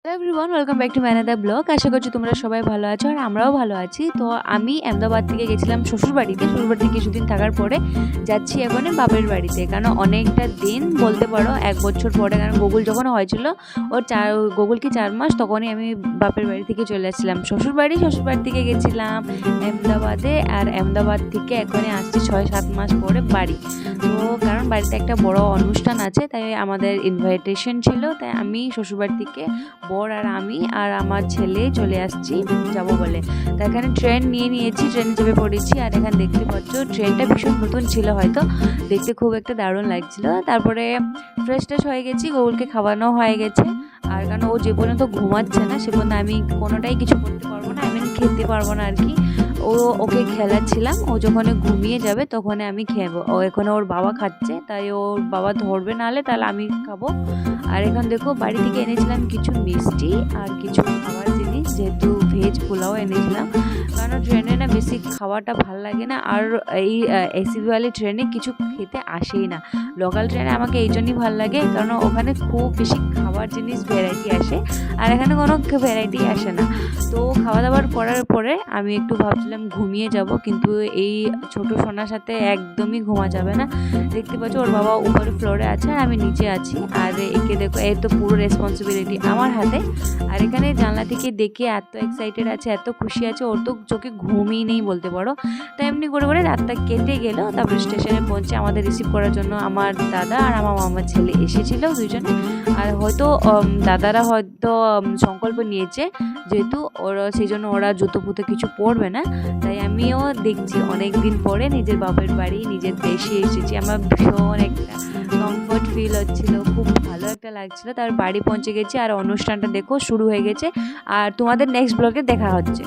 তো everyone welcome back to my another blog. আশা করছি তোমরা সবাই ভালো আছো আর আমরাও ভালো আছি। তো আমি আহমেদাবাদ থেকে গেছিলাম শ্বশুরবাড়িতে কিছুদিন থাকার পরে যাচ্ছি এখন বাপের বাড়িতে, কারণ অনেকটা দিন বলতে পারো 1 বছর পরে, কারণ গুগল যখন হয়েছিল ওর গুগল কি 4 মাস, তখনই আমি বাপের বাড়ি থেকে চলে আসছিলাম শ্বশুরবাড়ি থেকে গেছিলাম আহমেদাবাদে, আর আহমেদাবাদ থেকে এখনই আসছি 6-7 মাস পরে বাড়ি। তো কারণ বাড়িতে একটা বড় অনুষ্ঠান আছে, তাই আমাদের ইনভাইটেশন ছিল, তাই আমি শ্বশুরবাড়ি থেকে বর আর আমি আর আমার ছেলে চলে আসছি যাবো বলে। তো এখানে ট্রেন নিয়েছি, ট্রেনে চেপে পড়েছি। আর এখানে দেখতে পাচ্ছ ট্রেনটা ভীষণ নতুন ছিল, হয়তো দেখতে খুব একটা দারুণ লাগছিল। তারপরে ফ্রেশ হয়ে গেছি, গোগুলকে খাওয়ানো হয়ে গেছে। আর কারণ ও যে পর্যন্ত ঘুমাচ্ছে না সে পর্যন্ত আমি কোনোটাই কিছু করতে পারবো না, আমি খেতে পারবো না আর কি। ওকে খেলাচ্ছিলাম, ও যখন ঘুমিয়ে যাবে তখন আমি খেবো। ও এখন ওর বাবা খাচ্ছে, তাই ওর বাবা ধরবে, নাহলে তাহলে আমি খাবো। আর এখন দেখো বাড়ি থেকে এনেছিলাম কিছু মিষ্টি আর কিছু খাবার জিনিস, যেহেতু ভেজ পোলাও এনেছিলাম, কারণ ট্রেনে না বেশি খাওয়াটা ভাল লাগে না। আর এই এসিওয়ালি ট্রেনে কিছু খেতে আসেই না, লোকাল ট্রেনে আমাকে এই জন্যই ভালো লাগে, কারণ ওখানে খুব বেশি খাবার জিনিস ভ্যারাইটি আসে, আর এখানে কোনো ভ্যারাইটি আসে না। তো খাওয়া দাওয়ার করার পরে আমি একটু ভাবছিলাম ঘুমিয়ে যাব, কিন্তু এই ছোট সোনার সাথে একদমই ঘুমা যাবে না। দেখতে পাচ্ছ ওর বাবা উপরে ফ্লোরে আছে আর আমি নিচে আছি, আর একে দেখো এই তো পুরো রেসপন্সিবিলিটি আমার হাতে। আর এখানে জানলা থেকে দেখে এত এক্সাইটেড আছে, এত খুশি আছে, ওর তো চোখে ঘুমই নেই বলতে পারো। তাই এমনি করে রাতটা কেটে গেল। তারপরে স্টেশনে পৌঁছে আমাদের রিসিভ করার জন্য আমার দাদা আর আমার মামার ছেলে এসেছিল দুজনে। আর হয়তো দাদারা হয়তো সংকল্প নিয়েছে, যেহেতু ওরা সেই জন্য ওরা জুতো পুতো কিছু পরবে না। তাই আমিও দেখছি অনেক দিন পরে নিজের বাপের বাড়ি, নিজের দেশে এসেছি। আমার ভীষণ একটা কমফর্ট ফিল হচ্ছিল, খুব ভালো একটা লাগছিল। তার বাড়ি পৌঁছে গেছি আর অনুষ্ঠানটা দেখো শুরু হয়ে গেছে। আর তোমাদের নেক্সট ব্লগে দেখা হচ্ছে।